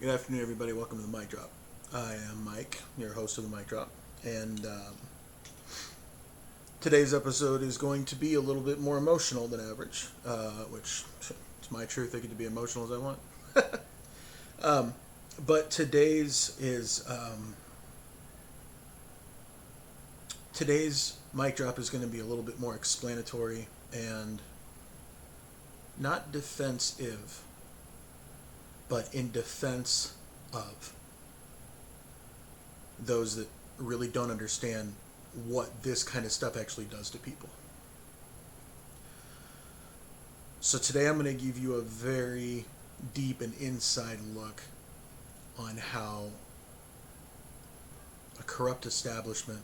Good afternoon, everybody. Welcome to the Mic Drop. I am Mike, your host of the Mic Drop, and today's episode is going to be a little bit more emotional than average, which it's my truth. I get to be emotional as I want. But today's Mic Drop is going to be a little bit more explanatory and not defensive, but in defense of those that really don't understand what this kind of stuff actually does to people. So today I'm going to give you a very deep and inside look on how a corrupt establishment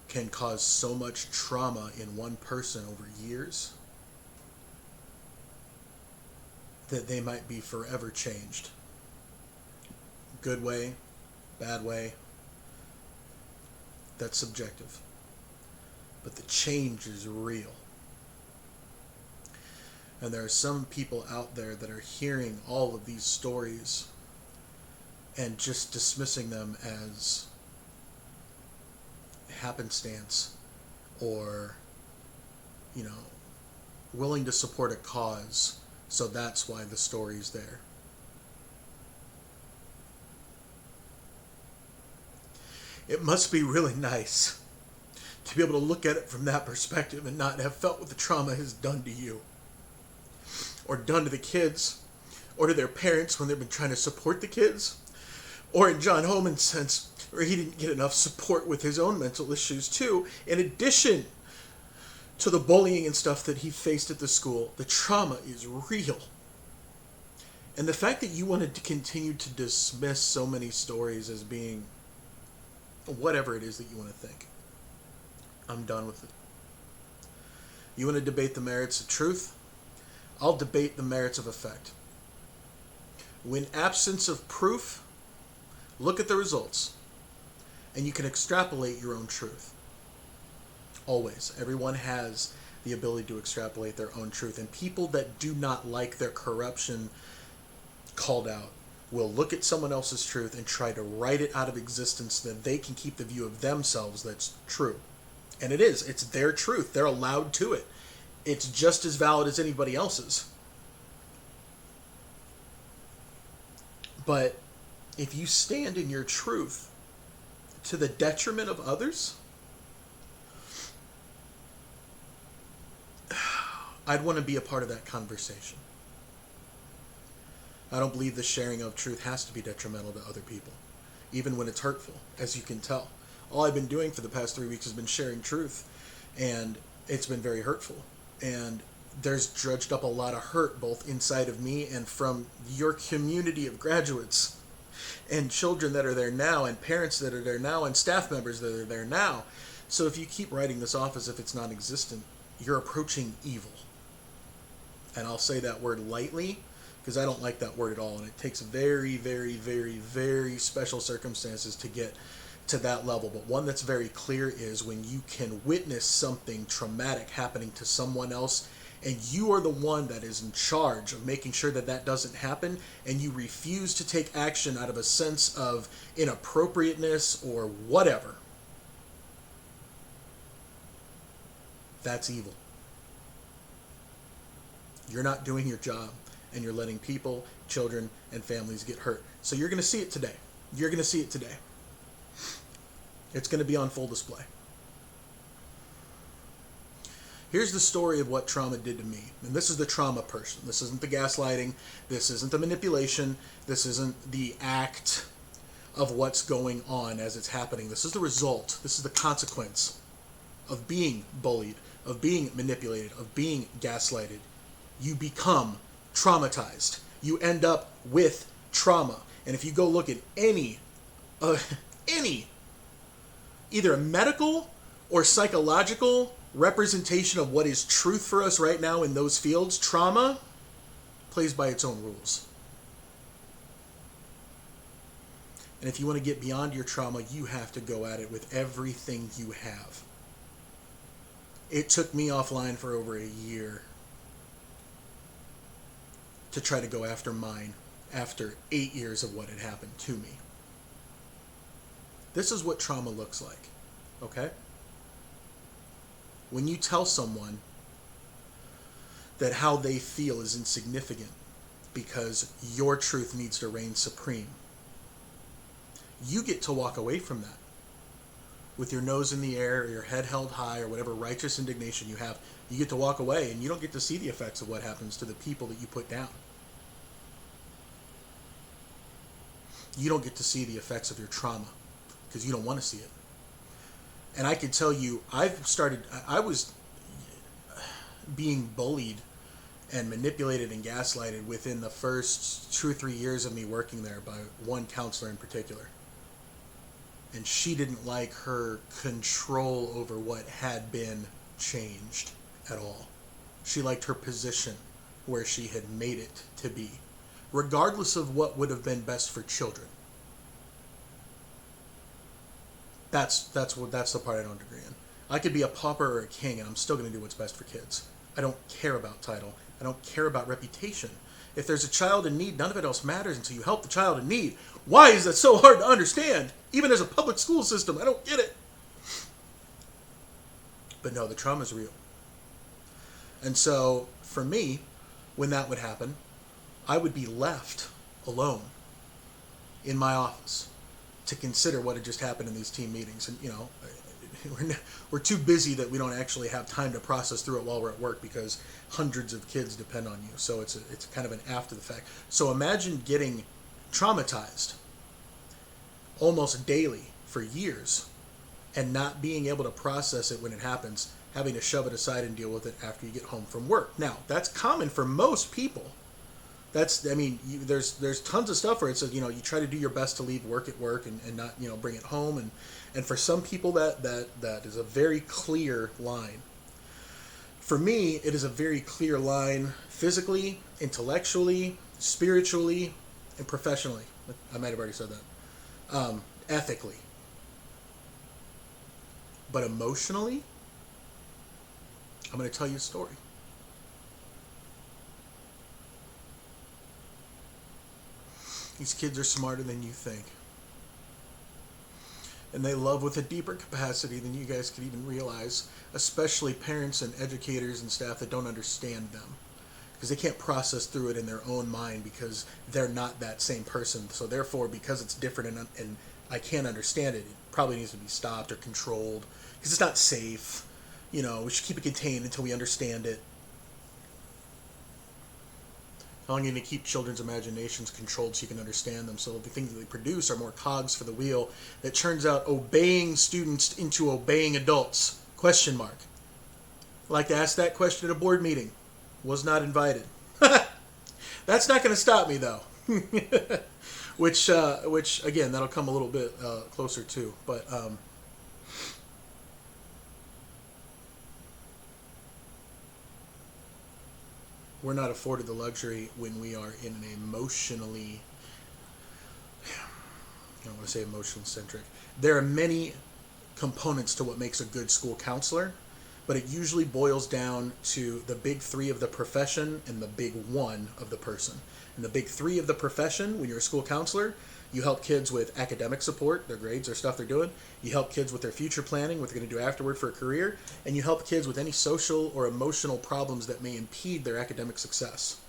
can cause so much trauma in one person over years that they might be forever changed. Good way, bad way, that's subjective. But the change is real. And there are some people out there that are hearing all of these stories and just dismissing them as happenstance or, willing to support a cause. So that's why the story's there. It must be really nice to be able to look at it from that perspective and not have felt what the trauma has done to you, or done to the kids, or to their parents when they've been trying to support the kids, or in John Homan's sense, where he didn't get enough support with his own mental issues too, in addition to the bullying and stuff that he faced at the school. The trauma is real. And the fact that you wanted to continue to dismiss so many stories as being whatever it is that you want to think, I'm done with it. You want to debate the merits of truth? I'll debate the merits of effect. When absence of proof, look at the results, and you can extrapolate your own truth. Always. Everyone has the ability to extrapolate their own truth. And people that do not like their corruption called out will look at someone else's truth and try to write it out of existence so that they can keep the view of themselves that's true. And it is. It's their truth. They're allowed to it. It's just as valid as anybody else's. But if you stand in your truth to the detriment of others, I'd want to be a part of that conversation. I don't believe the sharing of truth has to be detrimental to other people, even when it's hurtful, as you can tell. All I've been doing for the past 3 weeks has been sharing truth, and it's been very hurtful. And there's dredged up a lot of hurt, both inside of me and from your community of graduates, and children that are there now, and parents that are there now, and staff members that are there now. So if you keep writing this off as if it's non-existent, you're approaching evil. And I'll say that word lightly, because I don't like that word at all, and it takes very, very, very, very special circumstances to get to that level. But one that's very clear is when you can witness something traumatic happening to someone else, and you are the one that is in charge of making sure that that doesn't happen, and you refuse to take action out of a sense of inappropriateness or whatever. That's evil. You're not doing your job, and you're letting people, children, and families get hurt. So you're going to see it today. You're going to see it today. It's going to be on full display. Here's the story of what trauma did to me. And this is the trauma person. This isn't the gaslighting. This isn't the manipulation. This isn't the act of what's going on as it's happening. This is the result. This is the consequence of being bullied, of being manipulated, of being gaslighted. You become traumatized. You end up with trauma. And if you go look at any, either a medical or psychological representation of what is truth for us right now in those fields, trauma plays by its own rules. And if you want to get beyond your trauma, you have to go at it with everything you have. It took me offline for over a year to try to go after mine after 8 years of what had happened to me. This is what trauma looks like, okay? When you tell someone that how they feel is insignificant because your truth needs to reign supreme, you get to walk away from that with your nose in the air or your head held high or whatever righteous indignation you have. You get to walk away and you don't get to see the effects of what happens to the people that you put down. You don't get to see the effects of your trauma because you don't want to see it. And I can tell you, I was being bullied and manipulated and gaslighted within the first 2 or 3 years of me working there by one counselor in particular. And she didn't like her control over what had been changed at all. She liked her position where she had made it to be, regardless of what would have been best for children. That's the part I don't agree in. I could be a pauper or a king, and I'm still going to do what's best for kids. I don't care about title. I don't care about reputation. If there's a child in need, none of it else matters until you help the child in need. Why is that so hard to understand? Even as a public school system, I don't get it. But no, the trauma is real. And so, for me, when that would happen, I would be left alone in my office to consider what had just happened in these team meetings. And, we're too busy that we don't actually have time to process through it while we're at work because hundreds of kids depend on you. So it's kind of an after the fact. So imagine getting traumatized almost daily for years and not being able to process it when it happens, having to shove it aside and deal with it after you get home from work. Now, that's common for most people. There's tons of stuff where it says, you try to do your best to leave work at work and not, bring it home. And for some people that is a very clear line. For me, it is a very clear line physically, intellectually, spiritually, and professionally. I might have already said that. Ethically. But emotionally, I'm going to tell you a story. These kids are smarter than you think. And they love with a deeper capacity than you guys could even realize, especially parents and educators and staff that don't understand them. Because they can't process through it in their own mind because they're not that same person. So therefore, because it's different and I can't understand it, it probably needs to be stopped or controlled. Because it's not safe. We should keep it contained until we understand it. How long are you going to keep children's imaginations controlled so you can understand them? So the things that they produce are more cogs for the wheel that turns out obeying students into obeying adults? Question mark. I'd like to ask that question at a board meeting. Was not invited. That's not going to stop me though. which again, that'll come a little bit closer too. But we're not afforded the luxury when we are in an emotionally, I don't want to say emotional centric. There are many components to what makes a good school counselor, but it usually boils down to the big three of the profession and the big one of the person. And the big three of the profession, when you're a school counselor, you help kids with academic support, their grades or stuff they're doing. You help kids with their future planning, what they're going to do afterward for a career. And you help kids with any social or emotional problems that may impede their academic success.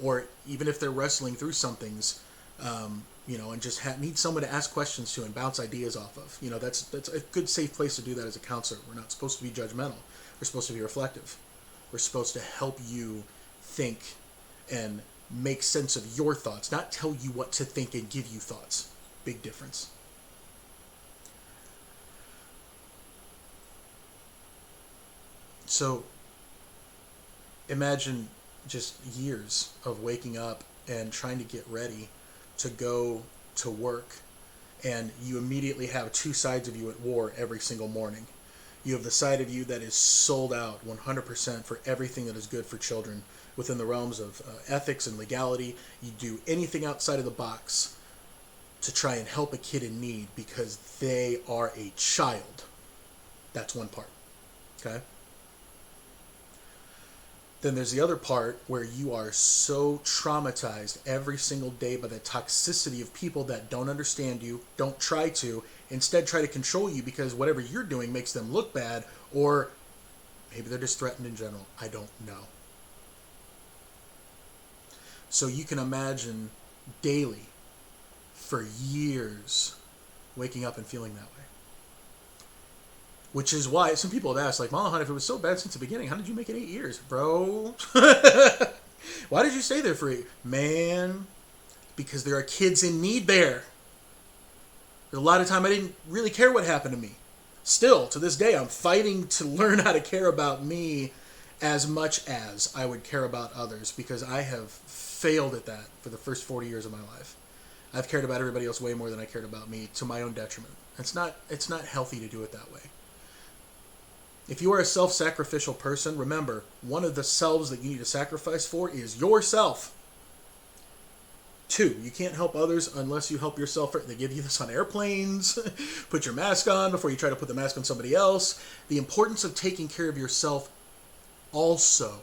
Or even if they're wrestling through some things, and just need someone to ask questions to and bounce ideas off of. That's a good, safe place to do that as a counselor. We're not supposed to be judgmental. We're supposed to be reflective. We're supposed to help you think and make sense of your thoughts, not tell you what to think and give you thoughts. Big difference. So imagine just years of waking up and trying to get ready to go to work, and you immediately have two sides of you at war every single morning. You have the side of you that is sold out 100% for everything that is good for children within the realms of ethics and legality. You do anything outside of the box to try and help a kid in need because they are a child. That's one part. Okay? Then there's the other part where you are so traumatized every single day by the toxicity of people that don't understand you, don't try to, instead try to control you because whatever you're doing makes them look bad, or maybe they're just threatened in general. I don't know. So you can imagine daily, for years, waking up and feeling that way. Which is why some people have asked, like, Malahan, if it was so bad since the beginning, how did you make it 8 years? Bro, why did you stay there for 8? Man, because there are kids in need there. There's a lot of time I didn't really care what happened to me. Still, to this day, I'm fighting to learn how to care about me as much as I would care about others, because I have failed at that for the first 40 years of my life. I've cared about everybody else way more than I cared about me, to my own detriment. It's not healthy to do it that way. If you are a self-sacrificial person, remember, one of the selves that you need to sacrifice for is yourself. 2, you can't help others unless you help yourself. They give you this on airplanes. Put your mask on before you try to put the mask on somebody else. The importance of taking care of yourself also.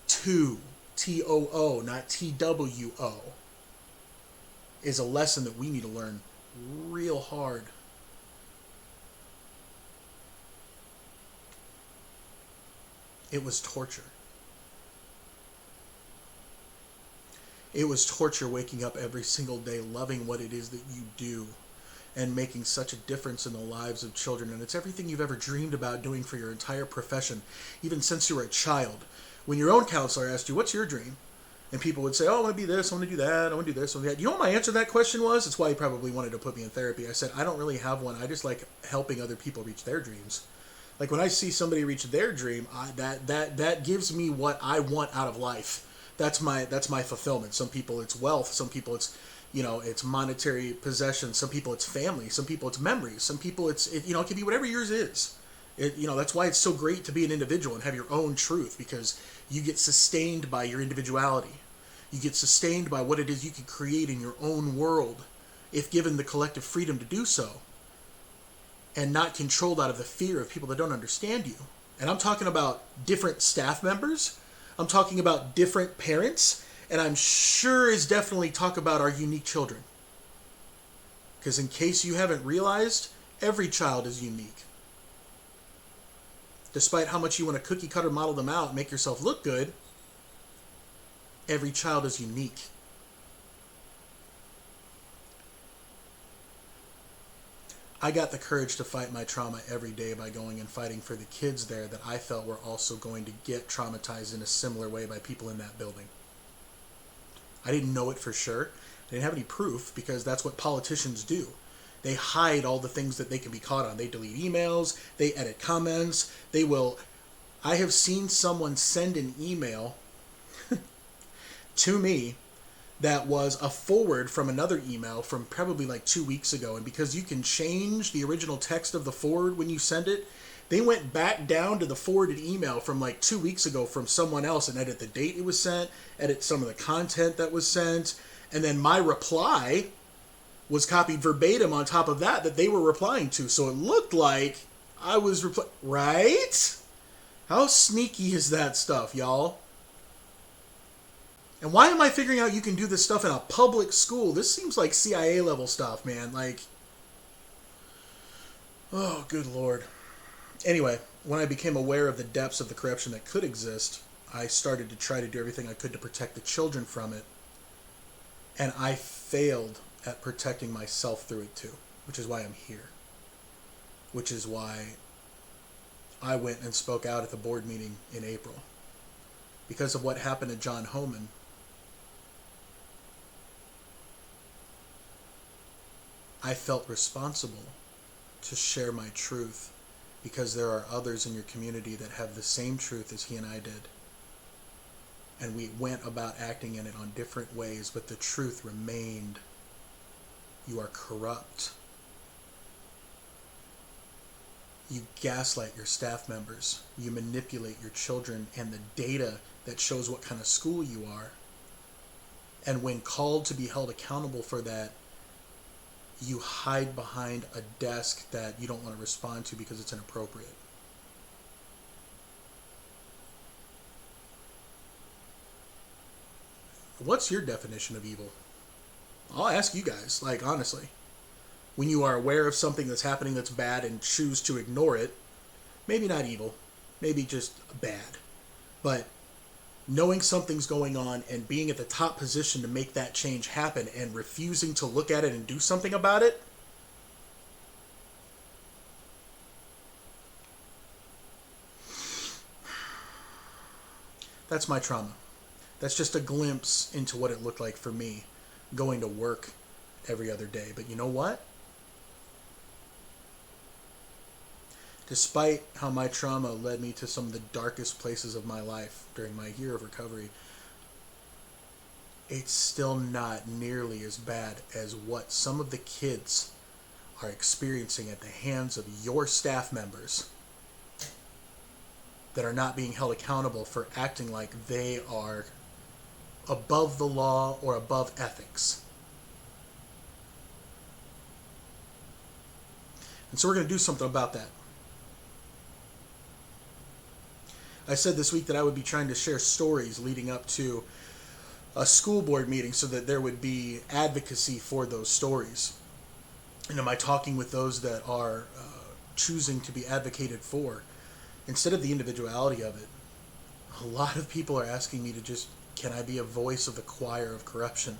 2, T-O-O, not T-W-O, is a lesson that we need to learn real hard. It was torture. It was torture waking up every single day loving what it is that you do and making such a difference in the lives of children. And it's everything you've ever dreamed about doing for your entire profession, even since you were a child. When your own counselor asked you, what's your dream? And people would say, oh, I want to be this, I want to do that, I want to do this, I want to do that. You know what my answer to that question was? It's why he probably wanted to put me in therapy. I said, I don't really have one. I just like helping other people reach their dreams. Like when I see somebody reach their dream, that gives me what I want out of life. That's my fulfillment. Some people it's wealth. Some people it's, it's monetary possession. Some people it's family. Some people it's memories. Some people it can be whatever yours is. That's why it's so great to be an individual and have your own truth, because you get sustained by your individuality. You get sustained by what it is you can create in your own world if given the collective freedom to do so, and not controlled out of the fear of people that don't understand you. And I'm talking about different staff members. I'm talking about different parents. And I'm sure is definitely talk about our unique children. Because in case you haven't realized, every child is unique. Despite how much you want to cookie cutter model them out and make yourself look good, every child is unique. I got the courage to fight my trauma every day by going and fighting for the kids there that I felt were also going to get traumatized in a similar way by people in that building. I didn't know it for sure. I didn't have any proof, because that's what politicians do. They hide all the things that they can be caught on. They delete emails, they edit comments, I have seen someone send an email to me that was a forward from another email from probably like 2 weeks ago. And because you can change the original text of the forward when you send it, they went back down to the forwarded email from like 2 weeks ago from someone else and edit the date it was sent, edit some of the content that was sent. And then my reply was copied verbatim on top of that they were replying to. So it looked like I was right? How sneaky is that stuff, y'all? And why am I figuring out you can do this stuff in a public school? This seems like CIA level stuff, man. Like, oh, good Lord. Anyway, when I became aware of the depths of the corruption that could exist, I started to try to do everything I could to protect the children from it. And I failed at protecting myself through it too, which is why I'm here. Which is why I went and spoke out at the board meeting in April. Because of what happened to John Homan, I felt responsible to share my truth, because there are others in your community that have the same truth as he and I did. And we went about acting in it on different ways, but the truth remained. You are corrupt. You gaslight your staff members. You manipulate your children and the data that shows what kind of school you are. And when called to be held accountable for that, you hide behind a desk that you don't want to respond to because it's inappropriate. What's your definition of evil? I'll ask you guys, honestly. When you are aware of something that's happening that's bad and choose to ignore it, maybe not evil, maybe just bad. But knowing something's going on and being at the top position to make that change happen and refusing to look at it and do something about it, that's my trauma. That's just a glimpse into what it looked like for me going to work every other day. But you know what? Despite how my trauma led me to some of the darkest places of my life during my year of recovery, it's still not nearly as bad as what some of the kids are experiencing at the hands of your staff members that are not being held accountable for acting like they are above the law or above ethics. And so we're going to do something about that. I said this week that I would be trying to share stories leading up to a school board meeting so that there would be advocacy for those stories. And am I talking with those that are choosing to be advocated for? Instead of the individuality of it, a lot of people are asking me to just, can I be a voice of the choir of corruption?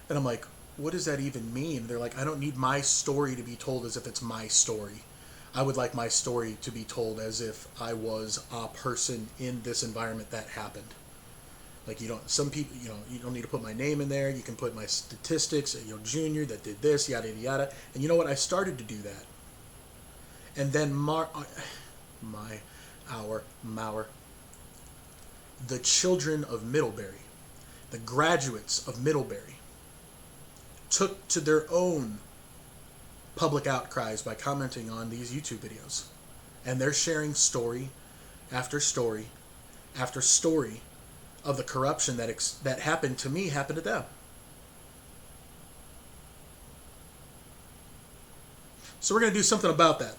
And I'm like, what does that even mean? They're like, I don't need my story to be told as if it's my story. I would like my story to be told as if I was a person in this environment that happened. Like, some people, you don't need to put my name in there. You can put my statistics, Junior that did this, yada, yada, yada. And you know what? I started to do that. And then the children of Middlebury, the graduates of Middlebury, took to their own public outcries by commenting on these YouTube videos. And they're sharing story after story after story of the corruption that happened to me happened to them. So we're going to do something about that.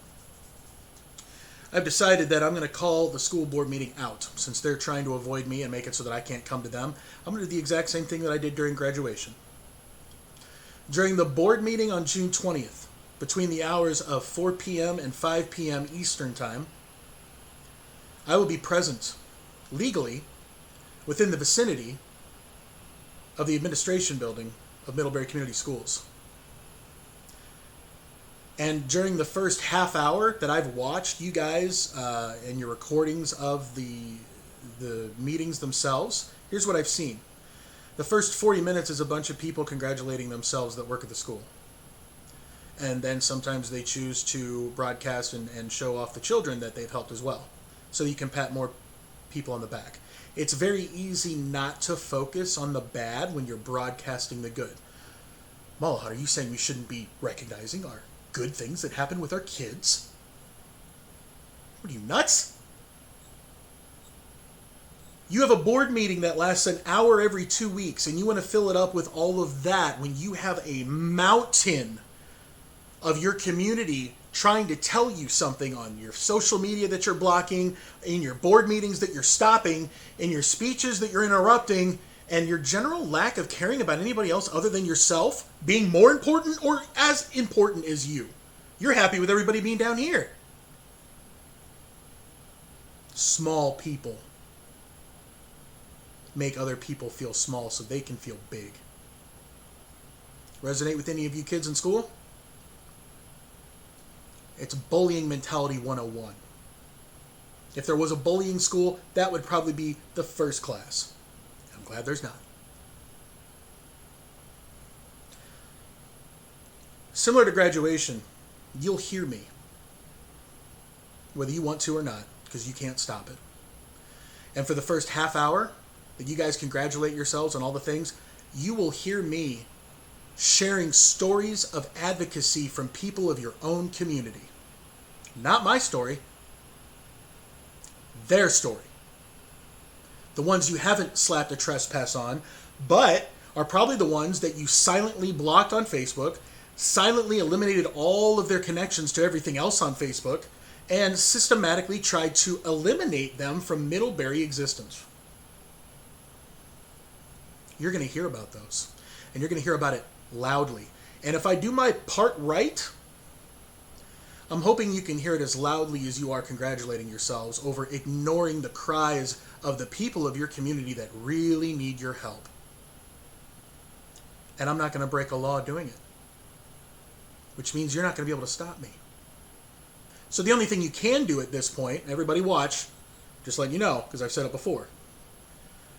I've decided that I'm going to call the school board meeting out. Since they're trying to avoid me and make it so that I can't come to them, I'm going to do the exact same thing that I did during graduation. During the board meeting on June 20th, between the hours of 4 p.m. and 5 p.m. Eastern Time, I will be present legally within the vicinity of the administration building of Middlebury Community Schools. And during the first half hour that I've watched you guys and your recordings of the meetings themselves, here's what I've seen. The first 40 minutes is a bunch of people congratulating themselves that work at the school. And then sometimes they choose to broadcast and show off the children that they've helped as well. So you can pat more people on the back. It's very easy not to focus on the bad when you're broadcasting the good. Malahat, are you saying we shouldn't be recognizing our good things that happen with our kids? What are you, nuts? You have a board meeting that lasts an hour every 2 weeks, and you want to fill it up with all of that when you have a mountain of your community trying to tell you something on your social media that you're blocking, in your board meetings that you're stopping, in your speeches that you're interrupting, and your general lack of caring about anybody else other than yourself being more important or as important as you. You're happy with everybody being down here. Small people make other people feel small so they can feel big. Resonate with any of you kids in school? It's bullying mentality 101. If there was a bullying school, that would probably be the first class. I'm glad there's not. Similar to graduation, you'll hear me, whether you want to or not, because you can't stop it. And for the first half hour that you guys congratulate yourselves on all the things, you will hear me sharing stories of advocacy from people of your own community. Not my story, their story. The ones you haven't slapped a trespass on, but are probably the ones that you silently blocked on Facebook, silently eliminated all of their connections to everything else on Facebook, and systematically tried to eliminate them from Middlebury existence. you're going to hear about those. And you're going to hear about it loudly. And if I do my part right, I'm hoping you can hear it as loudly as you are congratulating yourselves over ignoring the cries of the people of your community that really need your help. And I'm not going to break a law doing it, which means you're not going to be able to stop me. So the only thing you can do at this point, everybody watch, just letting you know, because I've said it before.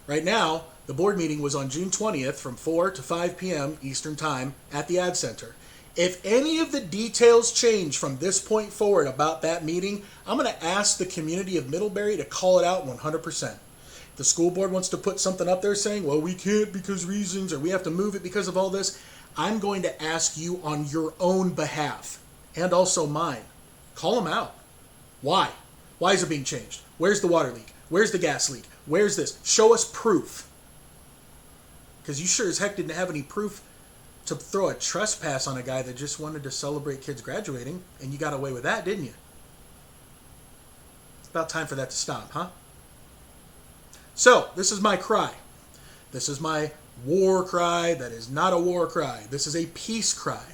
Right now, the board meeting was on June 20th from 4 to 5 p.m. Eastern Time at the Ad Center. If any of the details change from this point forward about that meeting, I'm going to ask the community of Middlebury to call it out 100%. If the school board wants to put something up there saying, well, we can't because reasons, or we have to move it because of all this, I'm going to ask you on your own behalf, and also mine. Call them out. Why? Why is it being changed? Where's the water leak? Where's the gas leak? Where's this? Show us proof. Because you sure as heck didn't have any proof to throw a trespass on a guy that just wanted to celebrate kids graduating, and you got away with that, didn't you? It's about time for that to stop, huh? So, this is my cry. This is my war cry that is not a war cry. This is a peace cry.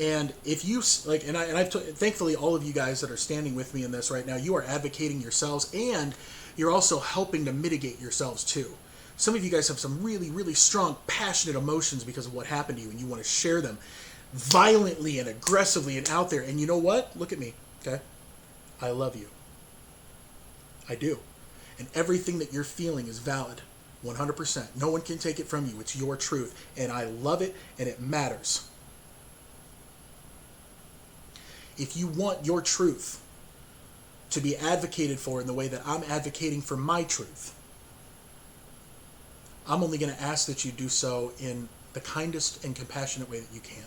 And if you, like, thankfully all of you guys that are standing with me in this right now, you are advocating yourselves, and you're also helping to mitigate yourselves too. Some of you guys have some really, really strong, passionate emotions because of what happened to you, and you want to share them violently and aggressively and out there. And you know what? Look at me, okay? I love you. I do. And everything that you're feeling is valid, 100%. No one can take it from you. It's your truth. And I love it, and it matters. If you want your truth to be advocated for in the way that I'm advocating for my truth, I'm only going to ask that you do so in the kindest and compassionate way that you can.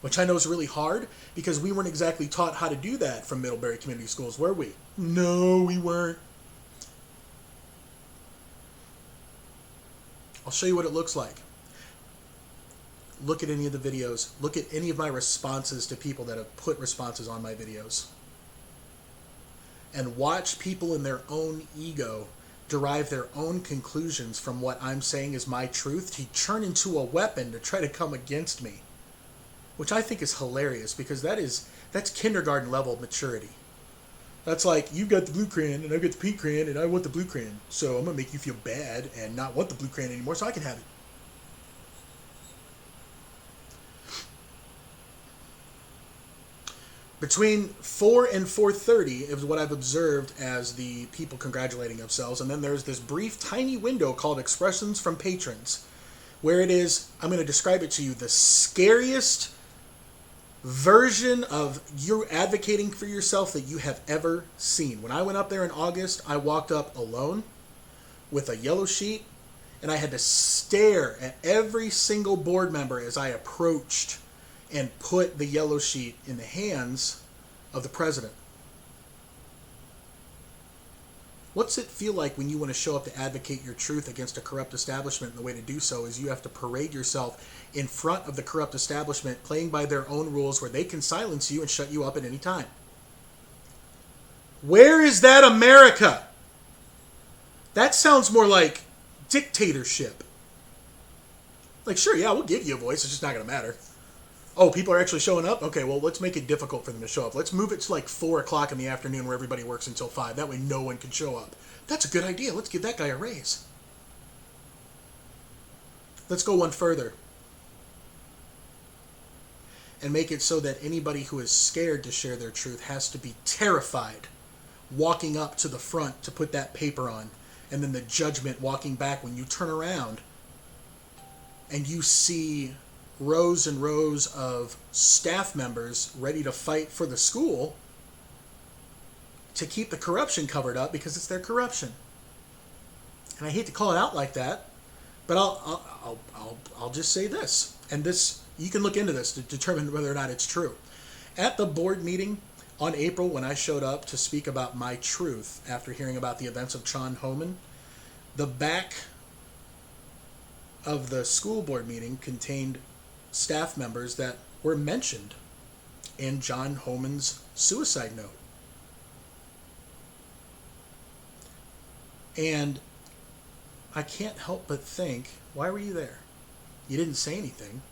Which I know is really hard, because we weren't exactly taught how to do that from Middlebury Community Schools, were we? No, we weren't. I'll show you what it looks like. Look at any of the videos. Look at any of my responses to people that have put responses on my videos. And watch people in their own ego derive their own conclusions from what I'm saying is my truth to turn into a weapon to try to come against me. Which I think is hilarious, because that's kindergarten level maturity. That's like, you got the blue crayon and I got the pink crayon and I want the blue crayon. So I'm going to make you feel bad and not want the blue crayon anymore so I can have it. Between 4 and 4:30 is what I've observed as the people congratulating themselves. And then there's this brief, tiny window called Expressions from Patrons, where it is, I'm going to describe it to you, the scariest version of you advocating for yourself that you have ever seen. When I went up there in August, I walked up alone with a yellow sheet, and I had to stare at every single board member as I approached and put the yellow sheet in the hands of the president. What's it feel like when you want to show up to advocate your truth against a corrupt establishment? And the way to do so is you have to parade yourself in front of the corrupt establishment, playing by their own rules where they can silence you and shut you up at any time. Where is that America? That sounds more like dictatorship. Like, sure, yeah, we'll give you a voice. It's just not going to matter. Oh, people are actually showing up? Okay, well, let's make it difficult for them to show up. Let's move it to like 4 o'clock in the afternoon where everybody works until 5. That way no one can show up. That's a good idea. Let's give that guy a raise. Let's go one further. And make it so that anybody who is scared to share their truth has to be terrified walking up to the front to put that paper on. And then the judgment walking back when you turn around and you see rows and rows of staff members ready to fight for the school to keep the corruption covered up because it's their corruption. And I hate to call it out like that, but I'll just say this, and this, you can look into this to determine whether or not it's true. At the board meeting on April, when I showed up to speak about my truth after hearing about the events of John Homan, the back of the school board meeting contained staff members that were mentioned in John Homan's suicide note. And I can't help but think, why were you there? You didn't say anything.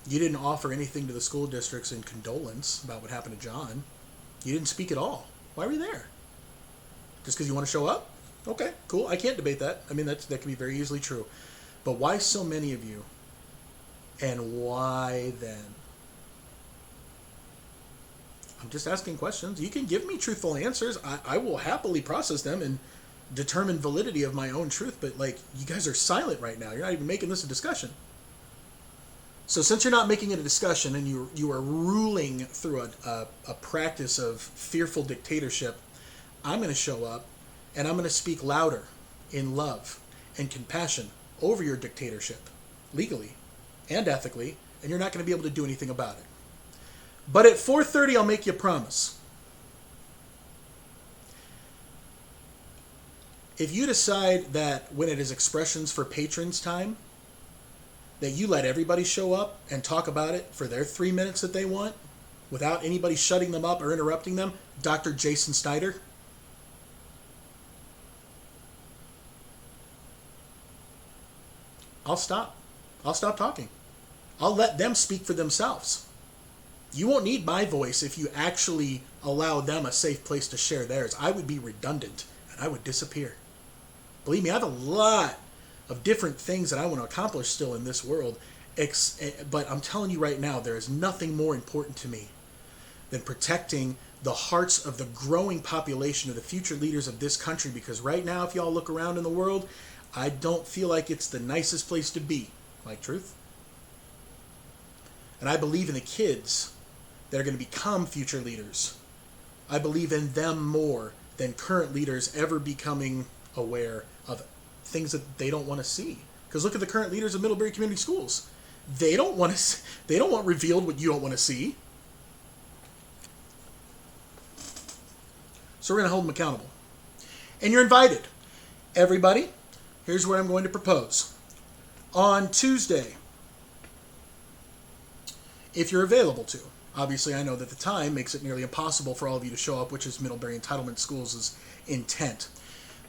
You didn't offer anything to the school districts in condolence about what happened to John. You didn't speak at all. Why were you there? Just because you want to show up? Okay, cool. I can't debate that. I mean, that can be very easily true. But why so many of you? And why then? I'm just asking questions. You can give me truthful answers. I will happily process them and determine validity of my own truth. But, like, you guys are silent right now. You're not even making this a discussion. So since you're not making it a discussion and you are ruling through a practice of fearful dictatorship, I'm going to show up and I'm going to speak louder in love and compassion over your dictatorship, legally and ethically, and you're not going to be able to do anything about it. But at 4:30, I'll make you a promise. If you decide that when it is expressions for patrons time, that you let everybody show up and talk about it for their 3 minutes that they want, without anybody shutting them up or interrupting them, Dr. Jason Snyder, I'll stop. I'll stop talking. I'll let them speak for themselves. You won't need my voice if you actually allow them a safe place to share theirs. I would be redundant and I would disappear. Believe me, I have a lot of different things that I want to accomplish still in this world. But I'm telling you right now, there is nothing more important to me than protecting the hearts of the growing population of the future leaders of this country. Because right now, if y'all look around in the world, I don't feel like it's the nicest place to be. Like truth. And I believe in the kids that are going to become future leaders. I believe in them more than current leaders ever becoming aware of things that they don't want to see. Because look at the current leaders of Middlebury Community Schools. They don't want revealed what you don't want to see. So we're going to hold them accountable. And you're invited. Everybody, here's what I'm going to propose. On Tuesday, if you're available to. Obviously, I know that the time makes it nearly impossible for all of you to show up, which is Middlebury Entitlement Schools' intent.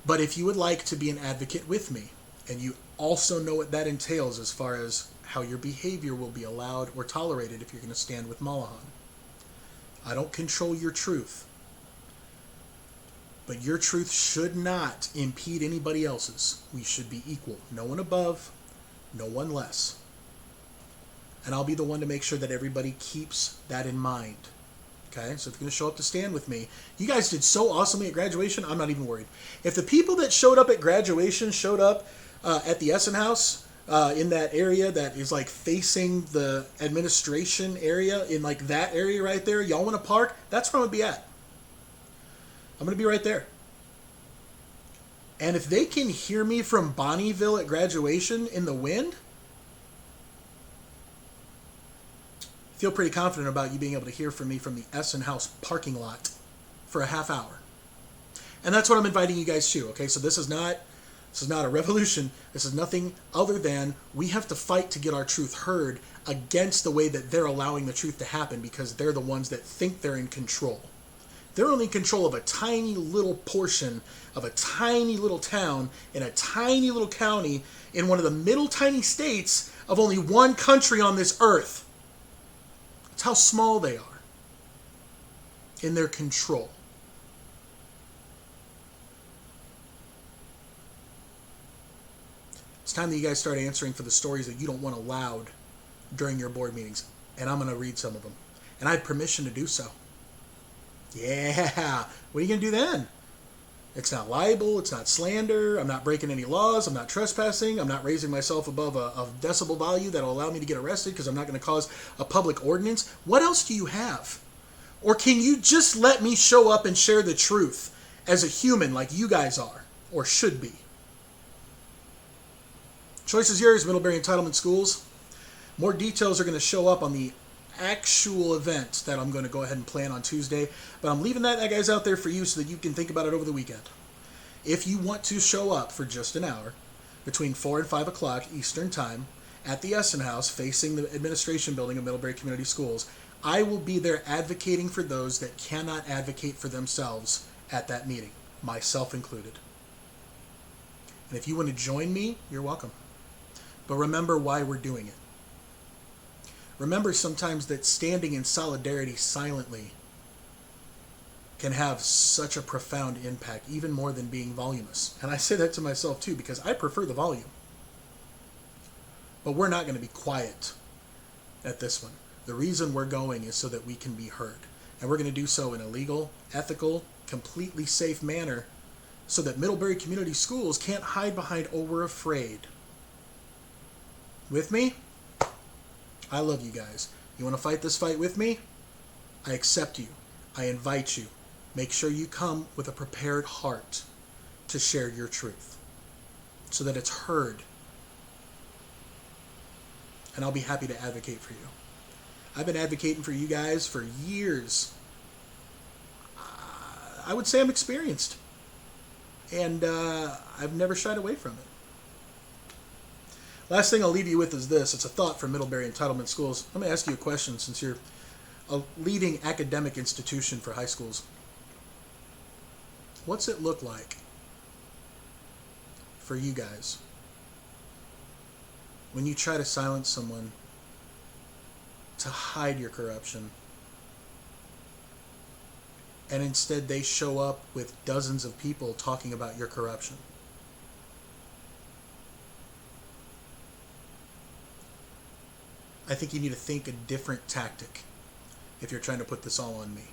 But if you would like to be an advocate with me, and you also know what that entails as far as how your behavior will be allowed or tolerated if you're going to stand with Malahan. I don't control your truth. But your truth should not impede anybody else's. We should be equal. No one above, no one less. And I'll be the one to make sure that everybody keeps that in mind. Okay? So if you're going to show up to stand with me, you guys did so awesomely at graduation, I'm not even worried. If the people that showed up at graduation showed up at the Essen House in that area that is like facing the administration area, in like that area right there, y'all want to park? That's where I'm going to be at. I'm going to be right there. And if they can hear me from Bonnieville at graduation in the wind, feel pretty confident about you being able to hear from me from the Essen House parking lot for a half hour. And that's what I'm inviting you guys to, okay? So this is not a revolution. This is nothing other than we have to fight to get our truth heard against the way that they're allowing the truth to happen, because they're the ones that think they're in control. They're only in control of a tiny little portion of a tiny little town in a tiny little county in one of the middle tiny states of only one country on this earth. That's how small they are in their control. It's time that you guys start answering for the stories that you don't want allowed during your board meetings. And I'm going to read some of them. And I have permission to do so. Yeah. What are you going to do then? It's not libel. It's not slander. I'm not breaking any laws. I'm not trespassing. I'm not raising myself above a decibel value that will allow me to get arrested because I'm not going to cause a public ordinance. What else do you have? Or can you just let me show up and share the truth as a human like you guys are or should be? Choice is yours, Middlebury Entitlement Schools. More details are going to show up on the actual event that I'm going to go ahead and plan on Tuesday, but I'm leaving that guys out there for you so that you can think about it over the weekend. If you want to show up for just an hour between 4 and 5 o'clock Eastern Time at the Essen House facing the administration building of Middlebury Community Schools, I will be there advocating for those that cannot advocate for themselves at that meeting, myself included. And if you want to join me, you're welcome. But remember why we're doing it. Remember sometimes that standing in solidarity silently can have such a profound impact, even more than being voluminous. And I say that to myself too, because I prefer the volume. But we're not going to be quiet at this one. The reason we're going is so that we can be heard. And we're going to do so in a legal, ethical, completely safe manner so that Middlebury Community Schools can't hide behind, oh, we're afraid. With me? I love you guys. You want to fight this fight with me? I accept you. I invite you. Make sure you come with a prepared heart to share your truth so that it's heard. And I'll be happy to advocate for you. I've been advocating for you guys for years. I would say I'm experienced. And I've never shied away from it. Last thing I'll leave you with is this. It's a thought from Middlebury Entitlement Schools. Let me ask you a question since you're a leading academic institution for high schools. What's it look like for you guys when you try to silence someone to hide your corruption, and instead they show up with dozens of people talking about your corruption? I think you need to think a different tactic if you're trying to put this all on me.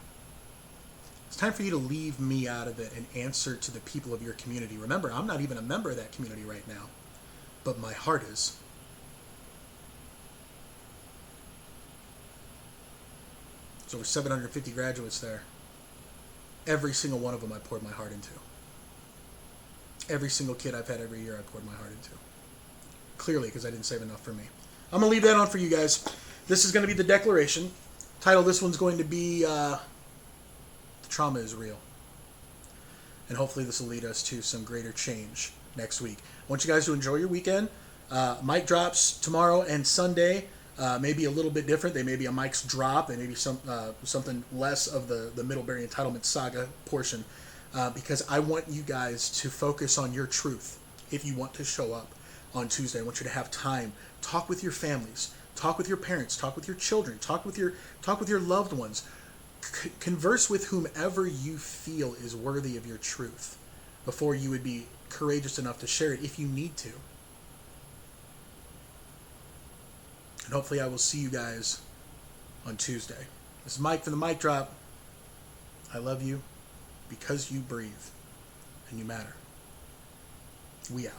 It's time for you to leave me out of it and answer to the people of your community. Remember, I'm not even a member of that community right now, but my heart is. There's over 750 graduates there. Every single one of them I poured my heart into. Every single kid I've had every year I poured my heart into. Clearly, because I didn't save enough for me. I'm going to leave that on for you guys. This is going to be the declaration. Title this one's going to be The Trauma is Real. And hopefully this will lead us to some greater change next week. I want you guys to enjoy your weekend. Mic drops tomorrow and Sunday. Maybe a little bit different. They may be a Mike's drop. They may be something less of the Middlebury Entitlement Saga portion. Because I want you guys to focus on your truth if you want to show up on Tuesday. I want you to have time. Talk with your families. Talk with your parents. Talk with your children. Talk with your loved ones. Converse with whomever you feel is worthy of your truth before you would be courageous enough to share it if you need to. And hopefully I will see you guys on Tuesday. This is Mike from the Mic Drop. I love you because you breathe and you matter. We out.